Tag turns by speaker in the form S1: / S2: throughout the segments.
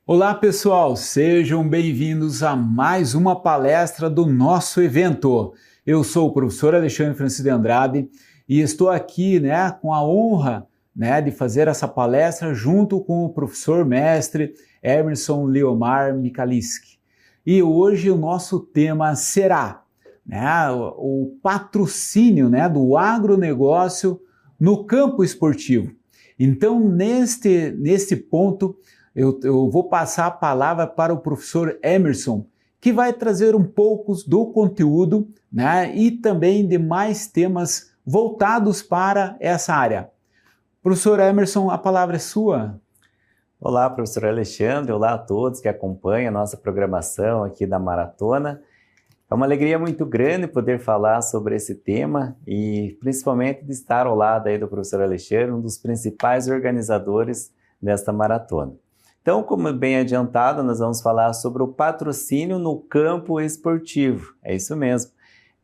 S1: Olá pessoal, sejam bem-vindos a mais uma palestra do nosso evento. Eu sou o professor Alexandre Francisco de Andrade e estou aqui com a honra de fazer essa palestra junto com o professor mestre Emerson Leomar Michalski. E hoje o nosso tema será o patrocínio do agronegócio no campo esportivo. Então, neste ponto, eu vou passar a palavra para o professor Emerson, que vai trazer um pouco do conteúdo e também de mais temas voltados para essa área. Professor Emerson, a palavra é sua.
S2: Olá, professor Alexandre, olá a todos que acompanham a nossa programação aqui da Maratona. É uma alegria muito grande poder falar sobre esse tema e principalmente de estar ao lado aí do professor Alexandre, um dos principais organizadores desta maratona. Então, como bem adiantado, nós vamos falar sobre o patrocínio no campo esportivo. É isso mesmo.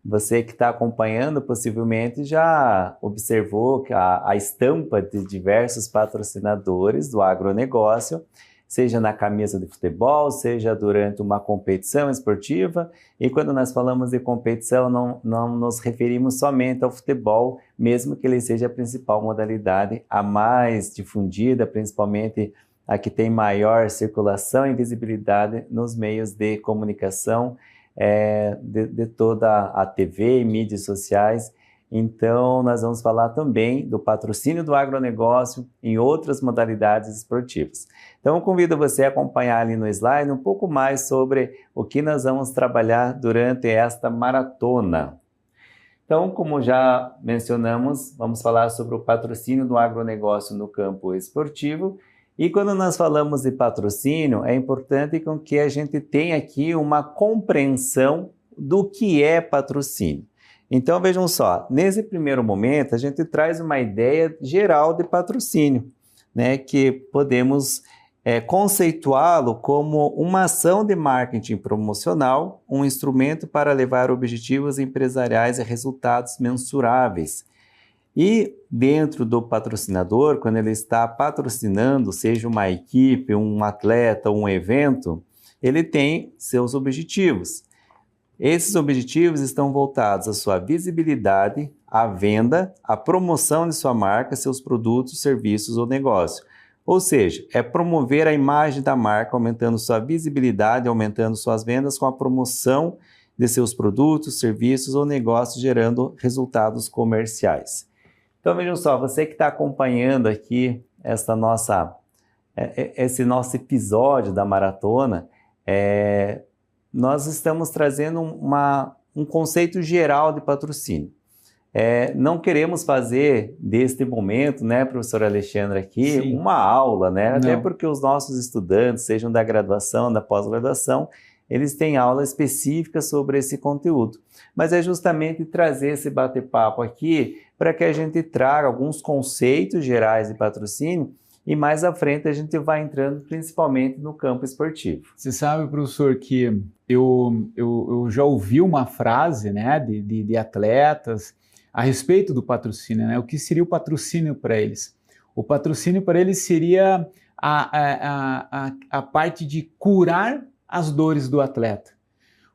S2: Você que está acompanhando possivelmente já observou que a estampa de diversos patrocinadores do agronegócio, seja na camisa de futebol, seja durante uma competição esportiva. E quando nós falamos de competição, não nos referimos somente ao futebol, mesmo que ele seja a principal modalidade, a mais difundida, principalmente a que tem maior circulação e visibilidade nos meios de comunicação de toda a TV e mídias sociais. Então, nós vamos falar também do patrocínio do agronegócio em outras modalidades esportivas. Então, eu convido você a acompanhar ali no slide um pouco mais sobre o que nós vamos trabalhar durante esta maratona. Então, como já mencionamos, vamos falar sobre o patrocínio do agronegócio no campo esportivo. E quando nós falamos de patrocínio, é importante que a gente tenha aqui uma compreensão do que é patrocínio. Então, vejam só, nesse primeiro momento, a gente traz uma ideia geral de patrocínio, que podemos conceituá-lo como uma ação de marketing promocional, um instrumento para levar objetivos empresariais a resultados mensuráveis. E dentro do patrocinador, quando ele está patrocinando, seja uma equipe, um atleta, um evento, ele tem seus objetivos. Esses objetivos estão voltados à sua visibilidade, à venda, à promoção de sua marca, seus produtos, serviços ou negócio. Ou seja, é promover a imagem da marca, aumentando sua visibilidade, aumentando suas vendas com a promoção de seus produtos, serviços ou negócios, gerando resultados comerciais. Então, vejam só, você que está acompanhando aqui esse nosso episódio da maratona, nós estamos trazendo um conceito geral de patrocínio. Não queremos fazer deste momento, professor Alexandre, aqui, sim, uma aula, até porque os nossos estudantes, sejam da graduação, da pós-graduação, eles têm aula específica sobre esse conteúdo. Mas é justamente trazer esse bate-papo aqui para que a gente traga alguns conceitos gerais de patrocínio e mais à frente a gente vai entrando principalmente no campo esportivo.
S1: Você sabe, professor, que eu já ouvi uma frase de atletas a respeito do patrocínio, o que seria o patrocínio para eles? O patrocínio para eles seria a parte de curar as dores do atleta.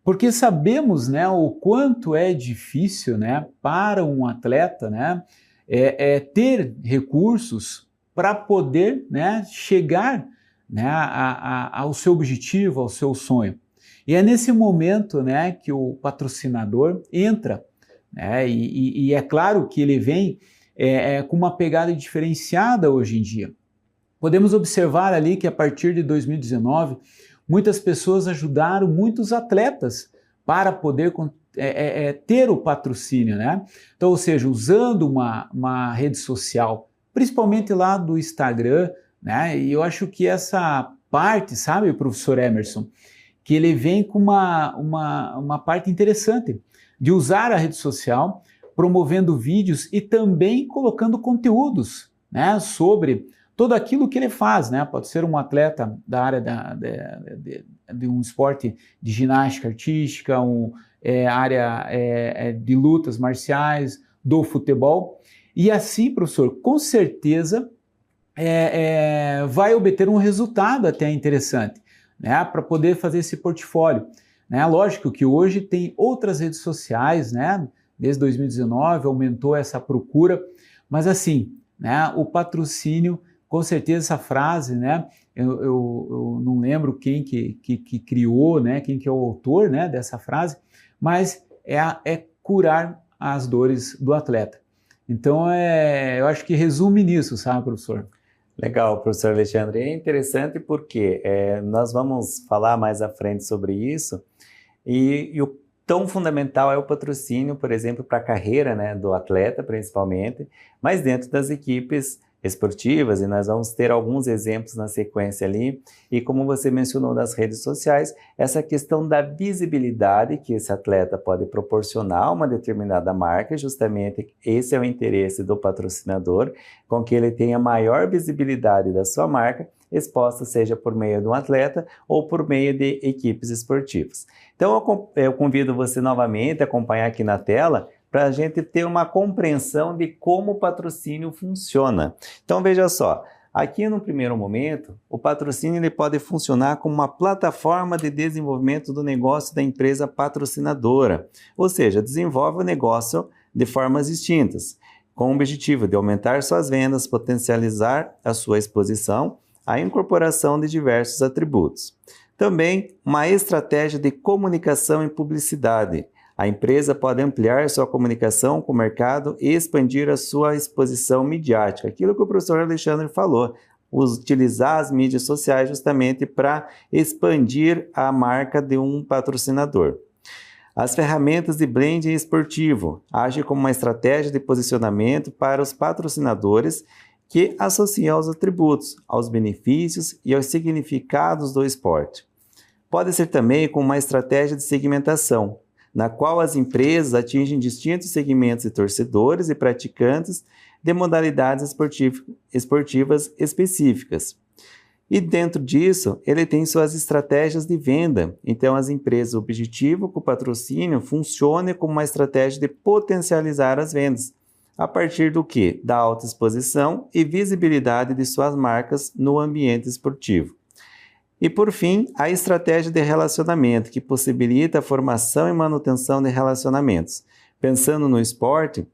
S1: Porque sabemos o quanto é difícil para um atleta ter recursos para poder chegar ao seu objetivo, ao seu sonho. E é nesse momento que o patrocinador entra, e é claro que ele vem com uma pegada diferenciada hoje em dia. Podemos observar ali que a partir de 2019, muitas pessoas ajudaram muitos atletas para poder ter o patrocínio, Então, ou seja, usando uma rede social, principalmente lá do Instagram, E eu acho que essa parte, sabe, professor Emerson, que ele vem com uma parte interessante de usar a rede social, promovendo vídeos e também colocando conteúdos, sobre tudo aquilo que ele faz, Pode ser um atleta da área de um esporte de ginástica artística, área de lutas marciais, do futebol. E assim, professor, com certeza vai obter um resultado até interessante, né, para poder fazer esse portfólio. Né? Lógico que hoje tem outras redes sociais, né? Desde 2019 aumentou essa procura, mas assim, né, o patrocínio, com certeza essa frase, né, eu não lembro quem que criou, né, quem que é o autor, né, dessa frase, mas é curar as dores do atleta. Então, eu acho que resume nisso, sabe, professor?
S2: Legal, professor Alexandre. É interessante porque nós vamos falar mais à frente sobre isso e o tão fundamental é o patrocínio, por exemplo, para a carreira, né, do atleta, principalmente, mas dentro das equipes esportivas, e nós vamos ter alguns exemplos na sequência ali, e como você mencionou nas redes sociais, essa questão da visibilidade que esse atleta pode proporcionar a uma determinada marca, justamente esse é o interesse do patrocinador, com que ele tenha maior visibilidade da sua marca, exposta seja por meio de um atleta ou por meio de equipes esportivas. Então eu convido você novamente a acompanhar aqui na tela para a gente ter uma compreensão de como o patrocínio funciona. Então veja só, aqui no primeiro momento, o patrocínio ele pode funcionar como uma plataforma de desenvolvimento do negócio da empresa patrocinadora, ou seja, desenvolve o negócio de formas distintas, com o objetivo de aumentar suas vendas, potencializar a sua exposição, a incorporação de diversos atributos. Também uma estratégia de comunicação e publicidade. A empresa pode ampliar sua comunicação com o mercado e expandir a sua exposição midiática. Aquilo que o professor Alexandre falou, utilizar as mídias sociais justamente para expandir a marca de um patrocinador. As ferramentas de branding esportivo agem como uma estratégia de posicionamento para os patrocinadores que associam aos atributos, aos benefícios e aos significados do esporte. Pode ser também como uma estratégia de segmentação, na qual as empresas atingem distintos segmentos de torcedores e praticantes de modalidades esportivas específicas. E dentro disso, ele tem suas estratégias de venda. Então, as empresas, o objetivo com o patrocínio funciona como uma estratégia de potencializar as vendas. A partir do quê? Da alta exposição e visibilidade de suas marcas no ambiente esportivo. E, por fim, a estratégia de relacionamento, que possibilita a formação e manutenção de relacionamentos. Pensando no esporte,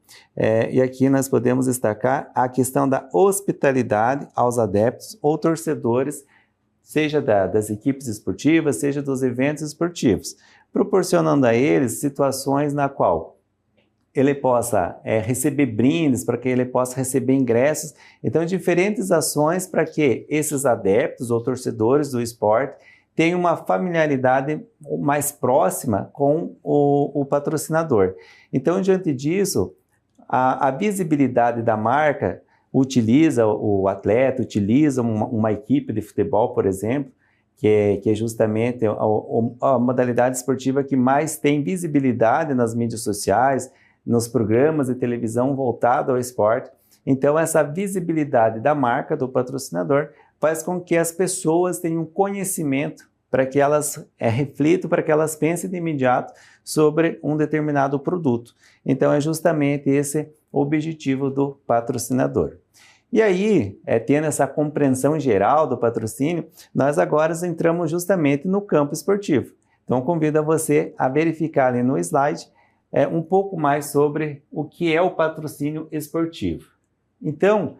S2: e aqui nós podemos destacar a questão da hospitalidade aos adeptos ou torcedores, seja das equipes esportivas, seja dos eventos esportivos, proporcionando a eles situações na qual ele possa receber brindes, para que ele possa receber ingressos. Então, diferentes ações para que esses adeptos ou torcedores do esporte tenham uma familiaridade mais próxima com o patrocinador. Então, diante disso, a visibilidade da marca utiliza o atleta, utiliza uma equipe de futebol, por exemplo, que é justamente a modalidade esportiva que mais tem visibilidade nas mídias sociais, nos programas de televisão voltados ao esporte. Então, essa visibilidade da marca, do patrocinador, faz com que as pessoas tenham conhecimento para que elas reflitam, para que elas pensem de imediato sobre um determinado produto. Então, é justamente esse o objetivo do patrocinador. E aí, tendo essa compreensão geral do patrocínio, nós agora entramos justamente no campo esportivo. Então, convido você a verificar ali no slide um pouco mais sobre o que é o patrocínio esportivo. Então,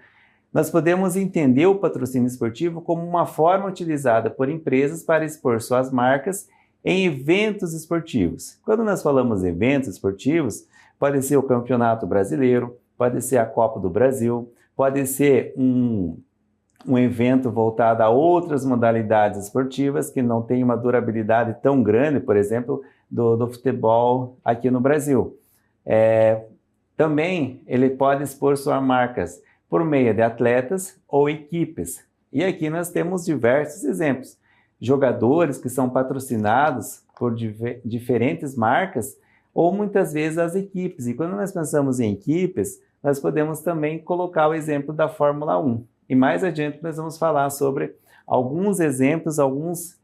S2: nós podemos entender o patrocínio esportivo como uma forma utilizada por empresas para expor suas marcas em eventos esportivos. Quando nós falamos em eventos esportivos, pode ser o Campeonato Brasileiro, pode ser a Copa do Brasil, pode ser um evento voltado a outras modalidades esportivas que não tem uma durabilidade tão grande, por exemplo, do futebol aqui no Brasil. Também ele pode expor suas marcas por meio de atletas ou equipes. E aqui nós temos diversos exemplos. Jogadores que são patrocinados por diferentes marcas ou muitas vezes as equipes. E quando nós pensamos em equipes, nós podemos também colocar o exemplo da Fórmula 1. E mais adiante nós vamos falar sobre alguns exemplos, alguns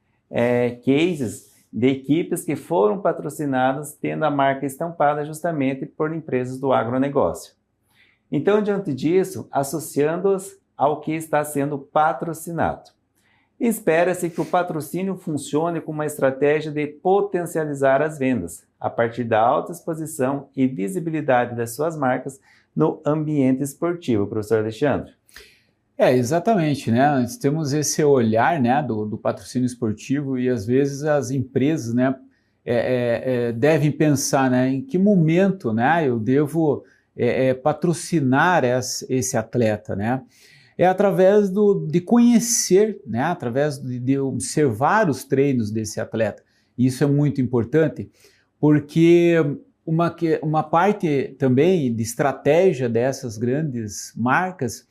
S2: cases de equipes que foram patrocinadas tendo a marca estampada justamente por empresas do agronegócio. Então, diante disso, associando-os ao que está sendo patrocinado. Espera-se que o patrocínio funcione como uma estratégia de potencializar as vendas, a partir da alta exposição e visibilidade das suas marcas no ambiente esportivo, professor Alexandre.
S1: Exatamente, né? Nós temos esse olhar, né, do patrocínio esportivo e às vezes as empresas, né, devem pensar, né, em que momento, né, eu devo patrocinar esse atleta, né? É através de conhecer, né, através de observar os treinos desse atleta. Isso é muito importante, porque uma parte também de estratégia dessas grandes marcas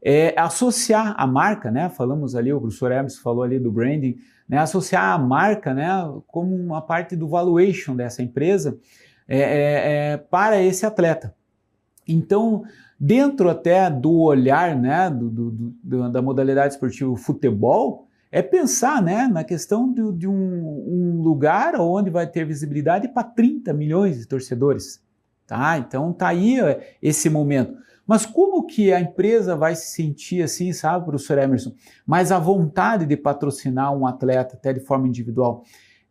S1: é associar a marca, né? Falamos ali, o professor Hermes falou ali do branding, né? Associar a marca, né, como uma parte do valuation dessa empresa para esse atleta. Então, dentro até do olhar, né, da modalidade esportiva futebol, é pensar, né, na questão de um lugar onde vai ter visibilidade para 30 milhões de torcedores. Tá? Então, tá aí esse momento. Mas como que a empresa vai se sentir assim, sabe, professor Emerson, mais à vontade de patrocinar um atleta até de forma individual?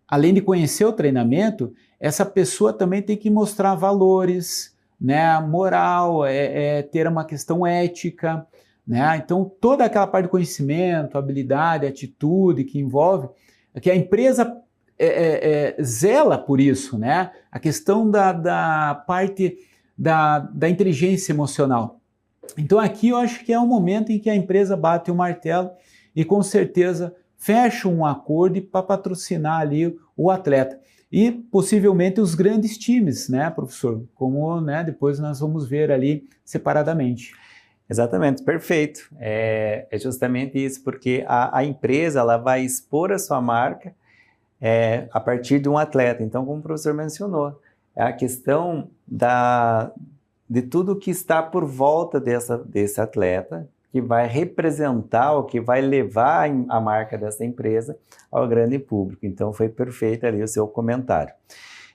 S1: Além de conhecer o treinamento, essa pessoa também tem que mostrar valores, né, moral, ter uma questão ética, né? Então toda aquela parte de conhecimento, habilidade, atitude que envolve, que a empresa zela por isso, né? A questão da parte da inteligência emocional. Então aqui eu acho que é o momento em que a empresa bate o martelo e com certeza fecha um acordo para patrocinar ali o atleta. E possivelmente os grandes times, né, professor? Como, né, depois nós vamos ver ali separadamente.
S2: Exatamente, perfeito. É justamente isso, porque a empresa ela vai expor a sua marca a partir de um atleta. Então, como o professor mencionou, é a questão de tudo que está por volta desse atleta, que vai representar, ou que vai levar a marca dessa empresa ao grande público. Então, foi perfeito ali o seu comentário.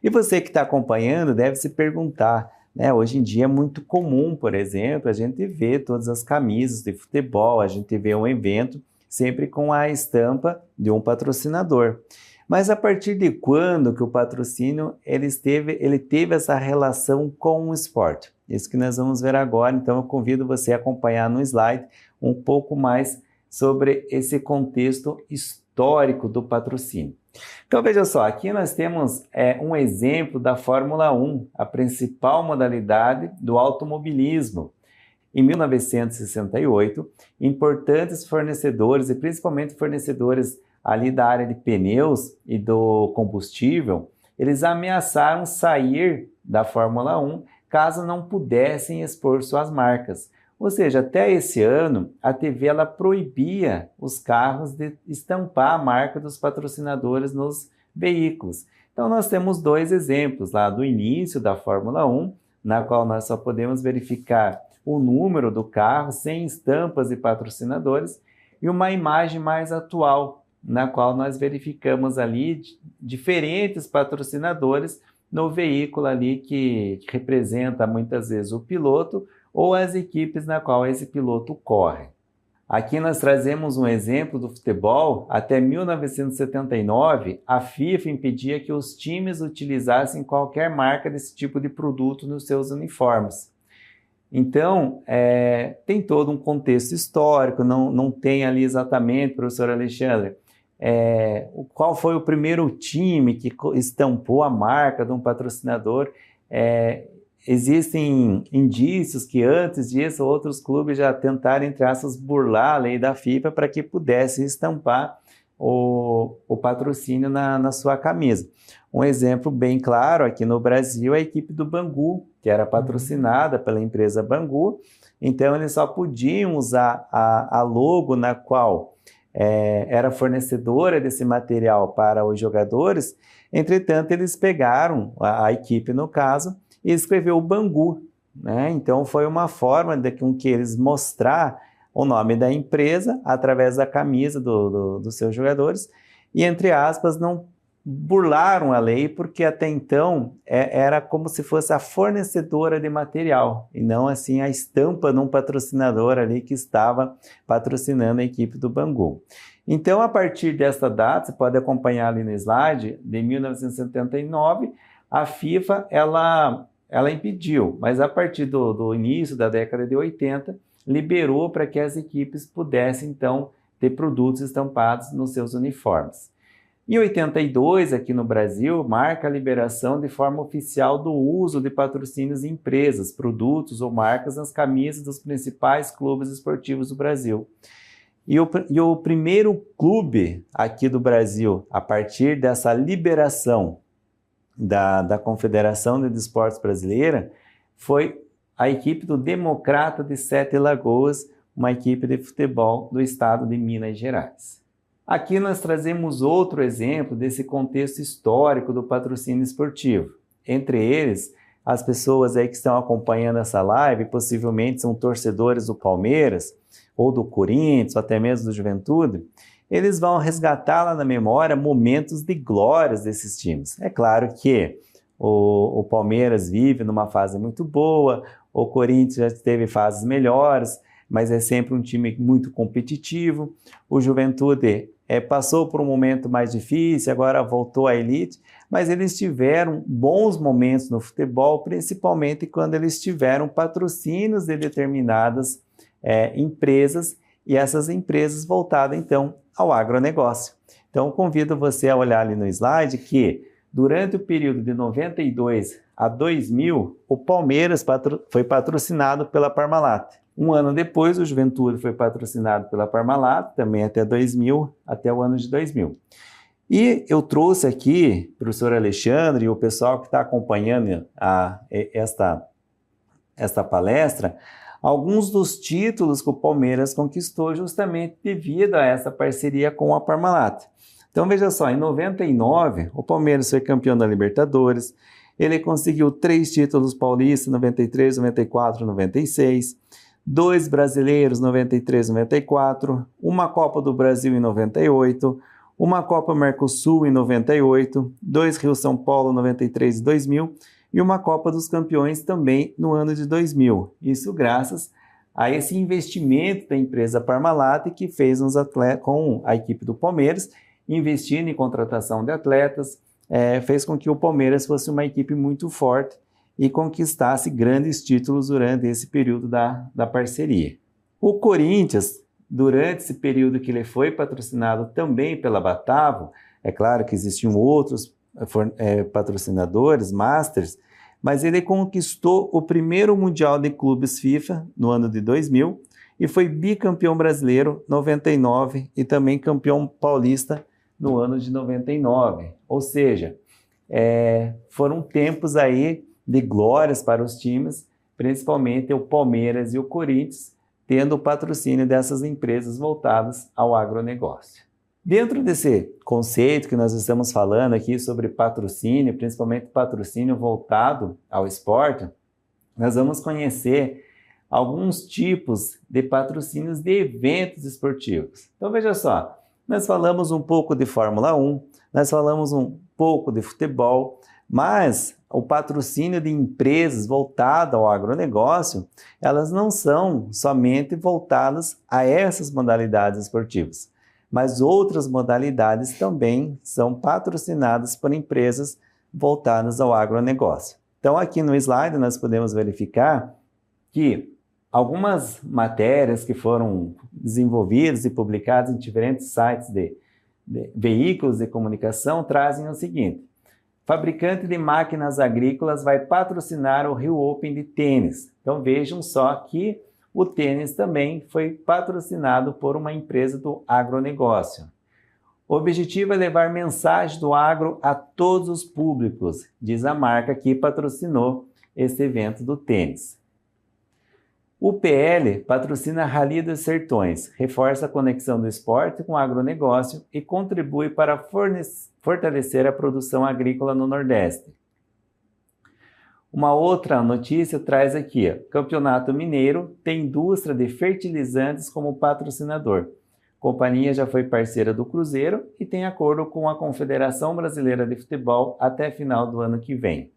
S2: E você que está acompanhando deve se perguntar, né? Hoje em dia é muito comum, por exemplo, a gente ver todas as camisas de futebol, a gente vê um evento sempre com a estampa de um patrocinador. Mas a partir de quando que o patrocínio ele teve essa relação com o esporte? Isso que nós vamos ver agora, então eu convido você a acompanhar no slide um pouco mais sobre esse contexto histórico do patrocínio. Então veja só, aqui nós temos um exemplo da Fórmula 1, a principal modalidade do automobilismo. Em 1968, importantes fornecedores, e principalmente fornecedores ali da área de pneus e do combustível, eles ameaçaram sair da Fórmula 1 caso não pudessem expor suas marcas. Ou seja, até esse ano, a TV ela proibia os carros de estampar a marca dos patrocinadores nos veículos. Então, nós temos dois exemplos lá do início da Fórmula 1, na qual nós só podemos verificar o número do carro sem estampas e patrocinadores, e uma imagem mais atual, na qual nós verificamos ali diferentes patrocinadores no veículo ali que representa muitas vezes o piloto ou as equipes na qual esse piloto corre. Aqui nós trazemos um exemplo do futebol. Até 1979, a FIFA impedia que os times utilizassem qualquer marca desse tipo de produto nos seus uniformes. Então, tem todo um contexto histórico, não tem ali exatamente, professor Alexandre, qual foi o primeiro time que estampou a marca de um patrocinador. Existem indícios que antes disso outros clubes já tentaram, entre aspas, burlar a lei da FIFA para que pudesse estampar o patrocínio na sua camisa. Um exemplo bem claro aqui no Brasil é a equipe do Bangu, que era patrocinada pela empresa Bangu, então eles só podiam usar a logo na qual era fornecedora desse material para os jogadores. Entretanto, eles pegaram, a equipe no caso, e escreveu o Bangu, né? Então foi uma forma com que eles mostrar o nome da empresa através da camisa dos seus jogadores e, entre aspas, burlaram a lei porque até então era como se fosse a fornecedora de material e não assim a estampa de um patrocinador ali que estava patrocinando a equipe do Bangu. Então, a partir desta data, você pode acompanhar ali no slide, de 1979, a FIFA ela impediu, mas a partir do início da década de 80, liberou para que as equipes pudessem então ter produtos estampados nos seus uniformes. Em 82, aqui no Brasil, marca a liberação de forma oficial do uso de patrocínios em empresas, produtos ou marcas nas camisas dos principais clubes esportivos do Brasil. E o primeiro clube aqui do Brasil, a partir dessa liberação da Confederação de Desportos Brasileira, foi a equipe do Democrata de Sete Lagoas, uma equipe de futebol do estado de Minas Gerais. Aqui nós trazemos outro exemplo desse contexto histórico do patrocínio esportivo. Entre eles, as pessoas aí que estão acompanhando essa live, possivelmente são torcedores do Palmeiras, ou do Corinthians, ou até mesmo do Juventude, eles vão resgatar lá na memória momentos de glórias desses times. É claro que o Palmeiras vive numa fase muito boa, o Corinthians já teve fases melhores, mas é sempre um time muito competitivo. O Juventude passou por um momento mais difícil, agora voltou à elite, mas eles tiveram bons momentos no futebol, principalmente quando eles tiveram patrocínios de determinadas empresas, e essas empresas voltadas então ao agronegócio. Então convido você a olhar ali no slide que durante o período de 92 a 2000, o Palmeiras foi patrocinado pela Parmalat. Um ano depois, o Juventude foi patrocinado pela Parmalat, também até 2000, até o ano de 2000. E eu trouxe aqui, professor Alexandre e o pessoal que está acompanhando esta palestra, alguns dos títulos que o Palmeiras conquistou justamente devido a essa parceria com a Parmalat. Então veja só, em 99, o Palmeiras foi campeão da Libertadores, ele conseguiu 3 títulos paulistas, 93, 94, 96, 2 brasileiros, 93, 94, uma Copa do Brasil em 98, uma Copa Mercosul em 98, 2 Rio-São Paulo, 93 e 2000, e uma Copa dos Campeões também no ano de 2000. Isso graças a esse investimento da empresa Parmalat, que fez com a equipe do Palmeiras, investindo em contratação de atletas, fez com que o Palmeiras fosse uma equipe muito forte e conquistasse grandes títulos durante esse período da parceria. O Corinthians, durante esse período que ele foi patrocinado também pela Batavo, é claro que existiam outros patrocinadores, masters, mas ele conquistou o primeiro Mundial de Clubes FIFA no ano de 2000 e foi bicampeão brasileiro 99 e também campeão paulista no ano de 99. Ou seja, foram tempos aí de glórias para os times, principalmente o Palmeiras e o Corinthians, tendo o patrocínio dessas empresas voltadas ao agronegócio. Dentro desse conceito que nós estamos falando aqui sobre patrocínio, principalmente patrocínio voltado ao esporte, nós vamos conhecer alguns tipos de patrocínios de eventos esportivos. Então veja só, nós falamos um pouco de Fórmula 1, nós falamos um pouco de futebol, mas o patrocínio de empresas voltado ao agronegócio, elas não são somente voltadas a essas modalidades esportivas, mas outras modalidades também são patrocinadas por empresas voltadas ao agronegócio. Então, aqui no slide nós podemos verificar que algumas matérias que foram desenvolvidas e publicadas em diferentes sites de veículos de comunicação trazem o seguinte: fabricante de máquinas agrícolas vai patrocinar o Rio Open de tênis. Então vejam só que o tênis também foi patrocinado por uma empresa do agronegócio. O objetivo é levar mensagem do agro a todos os públicos, diz a marca que patrocinou esse evento do tênis. O PL patrocina a Rally dos Sertões, reforça a conexão do esporte com o agronegócio e contribui para fortalecer a produção agrícola no Nordeste. Uma outra notícia traz aqui, Campeonato Mineiro tem indústria de fertilizantes como patrocinador. A companhia já foi parceira do Cruzeiro e tem acordo com a Confederação Brasileira de Futebol até final do ano que vem.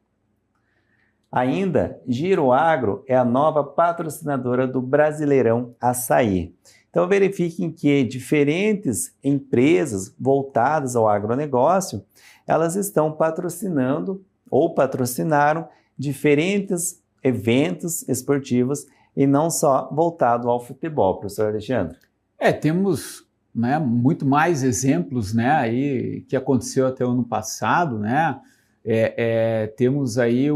S2: Ainda, Giro Agro é a nova patrocinadora do Brasileirão Açaí. Então verifiquem que diferentes empresas voltadas ao agronegócio, elas estão patrocinando ou patrocinaram diferentes eventos esportivos e não só voltado ao futebol, professor Alexandre.
S1: Temos, né, muito mais exemplos, né, aí que aconteceu até o ano passado, né? Temos aí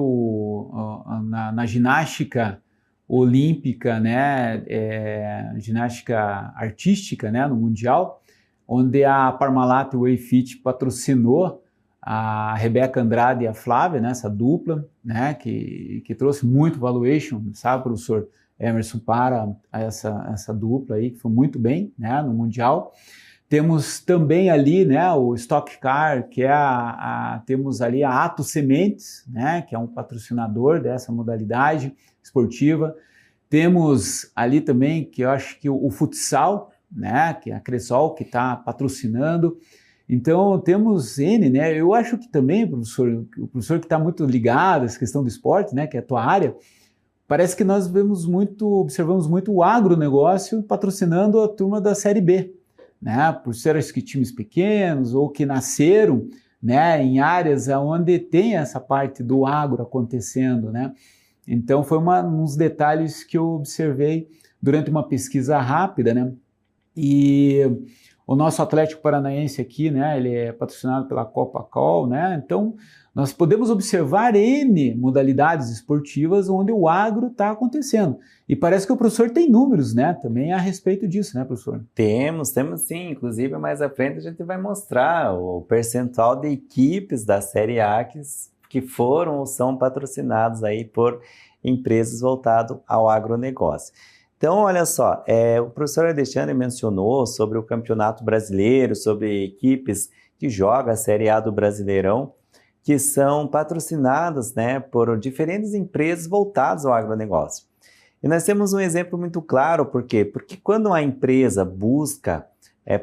S1: na ginástica olímpica, né, ginástica artística, né, no Mundial, onde a Parmalat e o Wayfit patrocinou a Rebeca Andrade e a Flávia, né, essa dupla, né, que trouxe muito valuation, sabe, professor Emerson, para essa dupla aí, que foi muito bem, né, no Mundial. Temos também ali, né, o Stock Car, que temos ali a Atos Sementes, né, que é um patrocinador dessa modalidade esportiva. Temos ali também, que eu acho que o futsal, né, que é a Cressol, que está patrocinando. Então, temos N, né, eu acho que também, professor, o professor que está muito ligado a essa questão do esporte, né, que é a tua área, parece que nós observamos muito o agronegócio patrocinando a turma da Série B, né, por ser acho que times pequenos ou que nasceram, né, em áreas onde tem essa parte do agro acontecendo, né. Então foi uns detalhes que eu observei durante uma pesquisa rápida, né, e o nosso Atlético Paranaense aqui, né, ele é patrocinado pela Copacol, né, então nós podemos observar N modalidades esportivas onde o agro está acontecendo. E parece que o professor tem números, né, também a respeito disso, né, professor?
S2: Temos sim. Inclusive, mais à frente a gente vai mostrar o percentual de equipes da Série A que foram ou são patrocinados aí por empresas voltadas ao agronegócio. Então, olha só, o professor Alexandre mencionou sobre o Campeonato Brasileiro, sobre equipes que jogam a Série A do Brasileirão, que são patrocinadas, né, por diferentes empresas voltadas ao agronegócio. E nós temos um exemplo muito claro, por quê? Porque quando uma empresa busca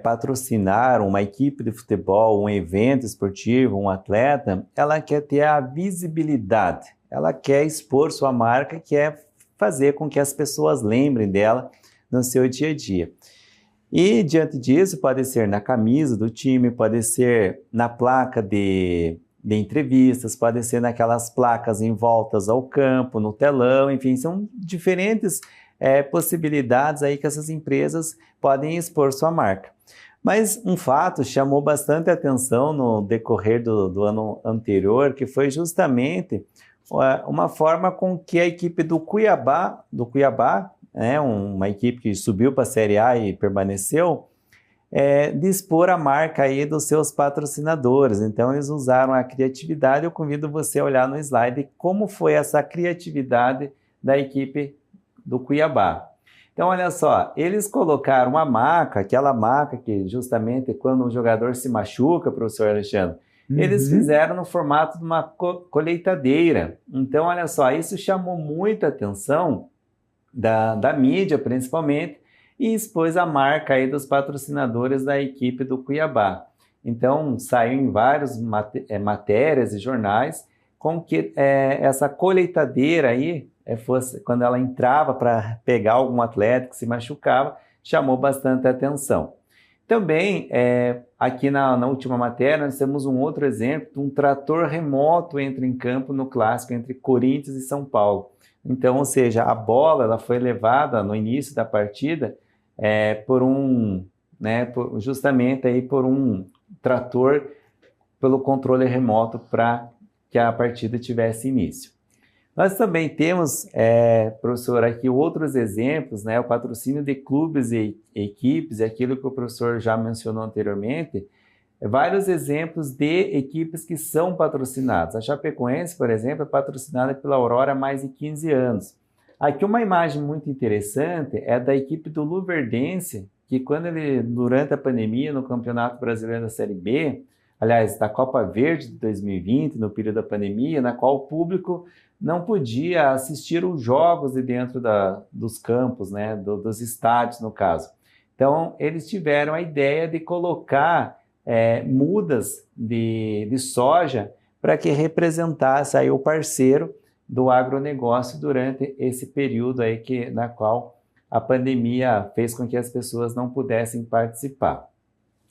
S2: patrocinar uma equipe de futebol, um evento esportivo, um atleta, ela quer ter a visibilidade, ela quer expor sua marca, quer fazer com que as pessoas lembrem dela no seu dia a dia. E diante disso, pode ser na camisa do time, pode ser na placa de entrevistas, pode ser naquelas placas em voltas ao campo, no telão, enfim, são diferentes possibilidades aí que essas empresas podem expor sua marca. Mas um fato chamou bastante atenção no decorrer do ano anterior, que foi justamente uma forma com que a equipe do Cuiabá, uma equipe que subiu para a Série A e permaneceu, de expor a marca aí dos seus patrocinadores. Então, eles usaram a criatividade. Eu convido você a olhar no slide como foi essa criatividade da equipe do Cuiabá. Então, olha só, eles colocaram uma marca, aquela marca que justamente quando um jogador se machuca, professor Alexandre, eles fizeram no formato de uma colheitadeira. Então, olha só, isso chamou muita atenção da mídia, principalmente, e expôs a marca aí dos patrocinadores da equipe do Cuiabá. Então, saiu em várias matérias e jornais com que essa colheitadeira aí, quando ela entrava para pegar algum atleta que se machucava, chamou bastante atenção. Também, aqui na última matéria, nós temos um outro exemplo de um trator remoto entra em campo no clássico entre Corinthians e São Paulo. Então, ou seja, a bola ela foi levada no início da partida justamente aí por um trator pelo controle remoto para que a partida tivesse início. Nós também temos, professor, aqui outros exemplos, né, o patrocínio de clubes e equipes, aquilo que o professor já mencionou anteriormente, vários exemplos de equipes que são patrocinadas. A Chapecoense, por exemplo, é patrocinada pela Aurora há mais de 15 anos. Aqui uma imagem muito interessante é da equipe do Luverdense, que durante a pandemia, no Campeonato Brasileiro da Série B, aliás, da Copa Verde de 2020, no período da pandemia, na qual o público não podia assistir os jogos de dentro dos campos, né, dos estádios, no caso. Então, eles tiveram a ideia de colocar mudas de soja para que representasse aí o parceiro do agronegócio durante esse período aí na qual a pandemia fez com que as pessoas não pudessem participar.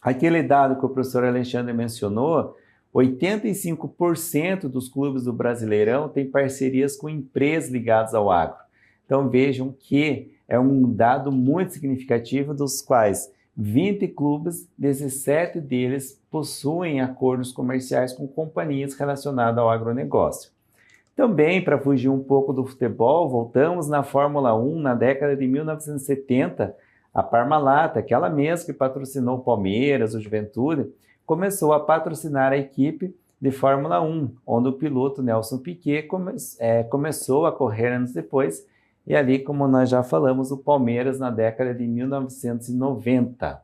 S2: Aquele dado que o professor Alexandre mencionou, 85% dos clubes do Brasileirão têm parcerias com empresas ligadas ao agro. Então vejam que é um dado muito significativo, dos quais 20 clubes, 17 deles possuem acordos comerciais com companhias relacionadas ao agronegócio. Também, para fugir um pouco do futebol, voltamos na Fórmula 1, na década de 1970, a Parmalat, aquela mesma que patrocinou o Palmeiras, o Juventude, começou a patrocinar a equipe de Fórmula 1, onde o piloto Nelson Piquet começou a correr anos depois, e ali, como nós já falamos, o Palmeiras na década de 1990.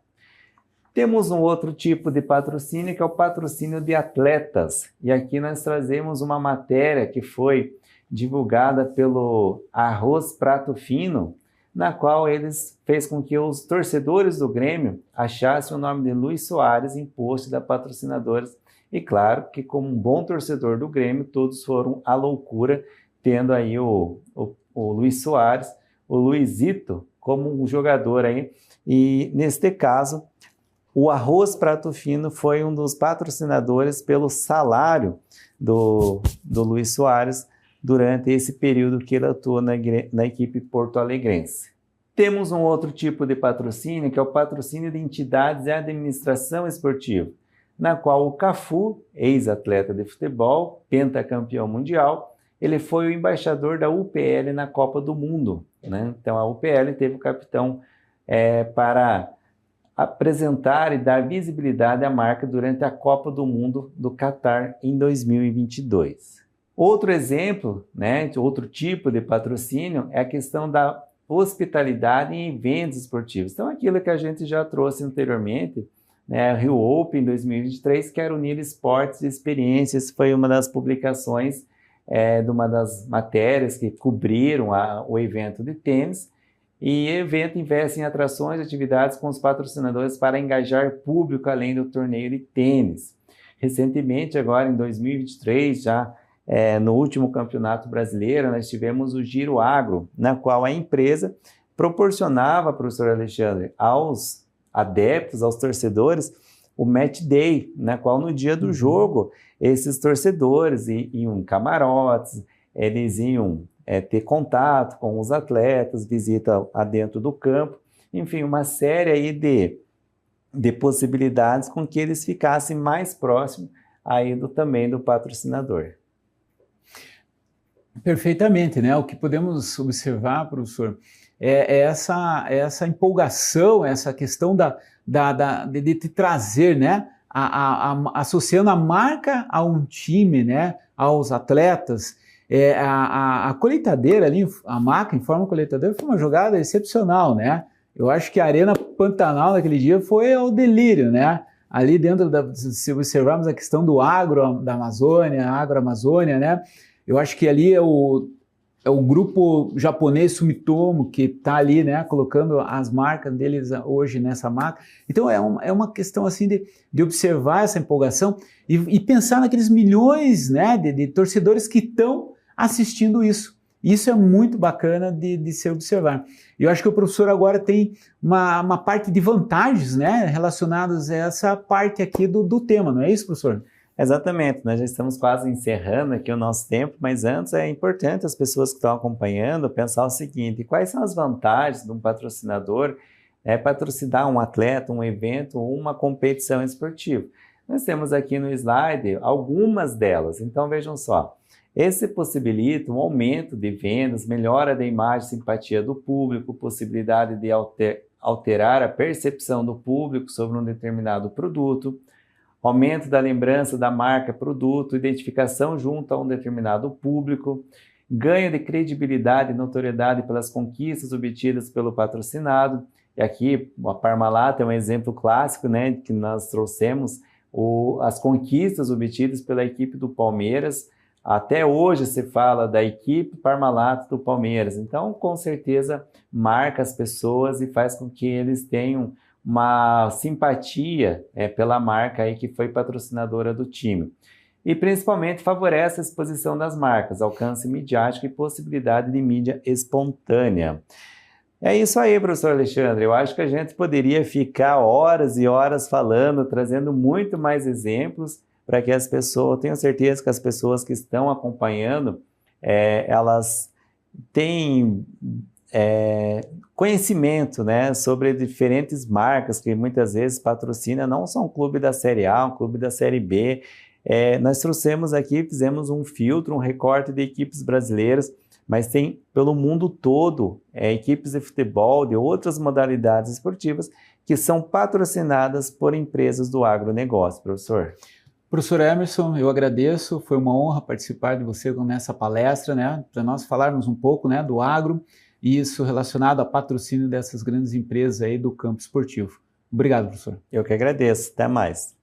S2: Temos um outro tipo de patrocínio, que é o patrocínio de atletas. E aqui nós trazemos uma matéria que foi divulgada pelo Arroz Prato Fino, na qual eles fez com que os torcedores do Grêmio achassem o nome de Luis Soares em post da patrocinadores. E claro que, como um bom torcedor do Grêmio, todos foram à loucura, tendo aí o Luis Soares, o Luizito, como um jogador aí. E neste caso, o Arroz Prato Fino foi um dos patrocinadores pelo salário do Luis Soares durante esse período que ele atuou na equipe porto-alegrense. Temos um outro tipo de patrocínio, que é o patrocínio de entidades e administração esportiva, na qual o Cafu, ex-atleta de futebol, pentacampeão mundial, ele foi o embaixador da UPL na Copa do Mundo, né? Então a UPL teve o capitão para apresentar e dar visibilidade à marca durante a Copa do Mundo do Catar em 2022. Outro exemplo, né, outro tipo de patrocínio é a questão da hospitalidade em eventos esportivos. Então, aquilo que a gente já trouxe anteriormente, né, Rio Open 2023, quer unir esportes e experiências, foi uma das publicações de uma das matérias que cobriram o evento de tênis. E o evento investe em atrações e atividades com os patrocinadores para engajar público além do torneio de tênis. Recentemente, agora em 2023, já no último campeonato brasileiro, nós tivemos o Giro Agro, na qual a empresa proporcionava, professor Alexandre, aos adeptos, aos torcedores, o Match Day, na qual no dia do jogo, esses torcedores iam em camarotes, eles iam ter contato com os atletas, visita adentro do campo, enfim, uma série aí de possibilidades com que eles ficassem mais próximos aí também do patrocinador.
S1: Perfeitamente, né? O que podemos observar, professor, é essa empolgação, essa questão de te trazer, né? Associando a marca a um time, né? Aos atletas. A colheitadeira ali, a maca em forma colheitadeira, foi uma jogada excepcional, né? Eu acho que a Arena Pantanal naquele dia foi ao delírio, né? Ali dentro, se observarmos a questão do agro da Amazônia, a agroamazônia, né? Eu acho que ali é o grupo japonês Sumitomo que está ali, né, colocando as marcas deles hoje nessa marca. Então é uma questão assim de observar essa empolgação e pensar naqueles milhões, né, de torcedores que estão assistindo isso. Isso é muito bacana de se observar. E eu acho que o professor agora tem uma parte de vantagens, né, relacionadas a essa parte aqui do tema, não é isso, professor?
S2: Exatamente, nós já estamos quase encerrando aqui o nosso tempo, mas antes é importante as pessoas que estão acompanhando pensar o seguinte: quais são as vantagens de um patrocinador patrocinar um atleta, um evento ou uma competição esportiva? Nós temos aqui no slide algumas delas, então vejam só. Esse possibilita um aumento de vendas, melhora da imagem e simpatia do público, possibilidade de alterar a percepção do público sobre um determinado produto, aumento da lembrança da marca, produto, identificação junto a um determinado público, ganho de credibilidade e notoriedade pelas conquistas obtidas pelo patrocinado. E aqui a Parmalat é um exemplo clássico, né, que nós trouxemos as conquistas obtidas pela equipe do Palmeiras Até hoje se fala da equipe Parmalat do Palmeiras. Então, com certeza, marca as pessoas e faz com que eles tenham uma simpatia pela marca aí que foi patrocinadora do time. E principalmente favorece a exposição das marcas, alcance midiático e possibilidade de mídia espontânea. É isso aí, professor Alexandre. Eu acho que a gente poderia ficar horas e horas falando, trazendo muito mais exemplos para que as pessoas, tenho certeza que as pessoas que estão acompanhando, elas têm conhecimento, né, sobre diferentes marcas que muitas vezes patrocinam, não só um clube da Série A, um clube da Série B. Nós trouxemos aqui, fizemos um filtro, um recorte de equipes brasileiras, mas tem pelo mundo todo equipes de futebol, de outras modalidades esportivas, que são patrocinadas por empresas do agronegócio, professor.
S1: Professor Emerson, eu agradeço, foi uma honra participar de você nessa palestra, né, para nós falarmos um pouco, né, do agro e isso relacionado a patrocínio dessas grandes empresas aí do campo esportivo. Obrigado, professor.
S2: Eu que agradeço, até mais.